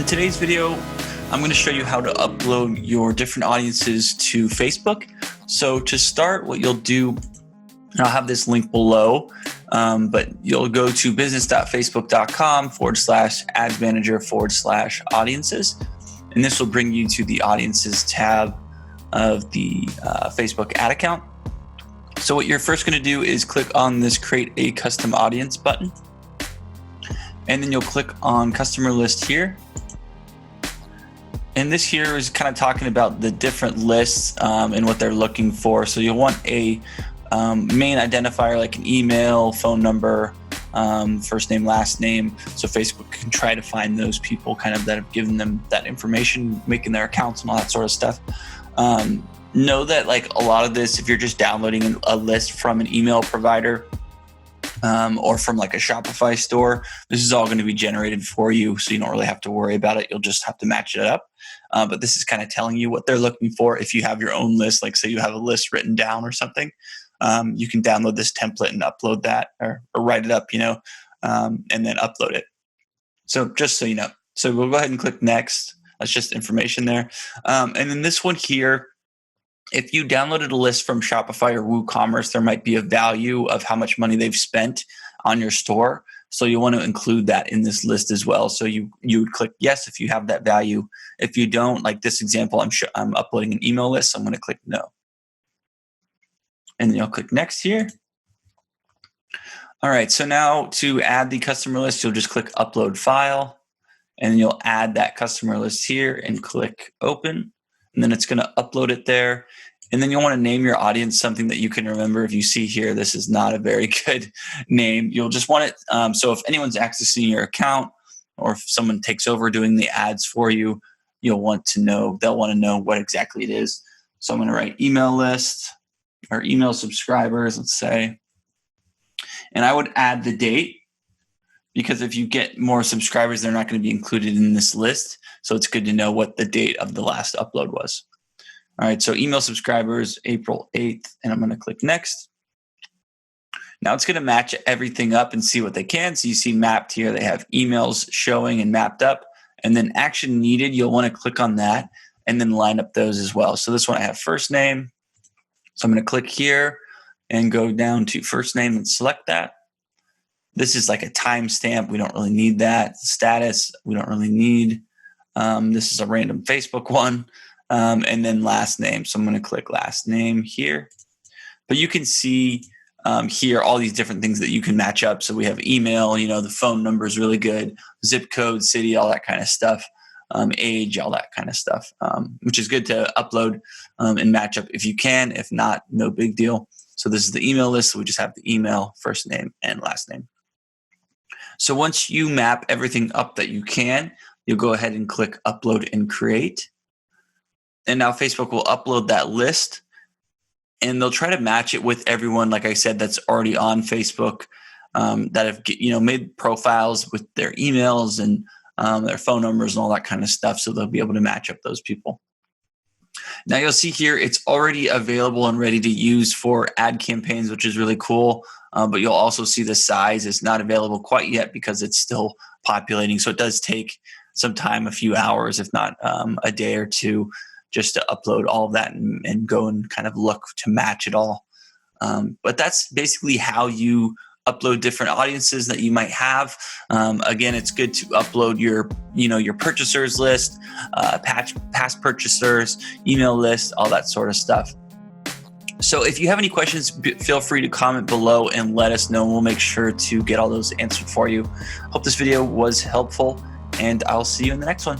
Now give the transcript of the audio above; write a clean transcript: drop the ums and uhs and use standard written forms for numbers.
today's video, I'm going to show you how to upload your different audiences to Facebook. So to start, what you'll do, and I'll have this link below, but you'll go to business.facebook.com/ads-manager/audiences. And this will bring you to the audiences tab of the Facebook ad account. So what you're first going to do is click on this create a custom audience button. And then you'll click on customer list here. And this here is kind of talking about the different lists and what they're looking for. So you'll want a main identifier like an email, phone number, first name, last name. So Facebook can try to find those people kind of that have given them that information, making their accounts and all that sort of stuff. Know that like a lot of this, if you're just downloading a list from an email provider, or from like a Shopify store, this is all going to be generated for you. So you don't really have to worry about it. You'll just have to match it up. But this is kind of telling you what they're looking for. If you have your own list, like say you have a list written down or something, you can download this template and upload that or write it up, and then upload it. So just so you know. So we'll go ahead and click next. That's just information there. And then this one here, if you downloaded a list from Shopify or WooCommerce, there might be a value of how much money they've spent on your store. So you want to include that in this list as well. So you would click yes if you have that value. If you don't, like this example, I'm uploading an email list, so I'm going to click no. And then you'll click next here. All right, so now to add the customer list, you'll just click upload file, and then you'll add that customer list here and click open. And then it's going to upload it there. And then you'll want to name your audience something that you can remember. If you see here, this is not a very good name. You'll just want it. So if anyone's accessing your account or if someone takes over doing the ads for you, they'll want to know what exactly it is. So I'm going to write email list or email subscribers, let's say. And I would add the date because if you get more subscribers, they're not going to be included in this list. So it's good to know what the date of the last upload was. All right, so email subscribers, April 8th, and I'm going to click next. Now it's going to match everything up and see what they can. So you see mapped here, they have emails showing and mapped up. And then action needed, you'll want to click on that and then line up those as well. So this one I have first name. So I'm going to click here and go down to first name and select that. This is like a timestamp. We don't really need that. Status, we don't really need. This is a random Facebook one. And then last name. So I'm going to click last name here. But you can see here all these different things that you can match up. So we have email, the phone number is really good, zip code, city, all that kind of stuff, age, all that kind of stuff, which is good to upload and match up if you can. If not, no big deal. So this is the email list. So we just have the email, first name, and last name. So once you map everything up that you can, you'll go ahead and click upload and create. And now Facebook will upload that list and they'll try to match it with everyone, like I said, that's already on Facebook, that have made profiles with their emails and their phone numbers and all that kind of stuff. So they'll be able to match up those people. Now you'll see here, it's already available and ready to use for ad campaigns, which is really cool. But you'll also see the size is not available quite yet because it's still populating. So it does take some time, a few hours, if not a day or two, just to upload all of that and go and kind of look to match it all. But that's basically how you upload different audiences that you might have. Again, it's good to upload your purchasers list, past purchasers, email list, all that sort of stuff. So if you have any questions, feel free to comment below and let us know. We'll make sure to get all those answered for you. Hope this video was helpful, and I'll see you in the next one.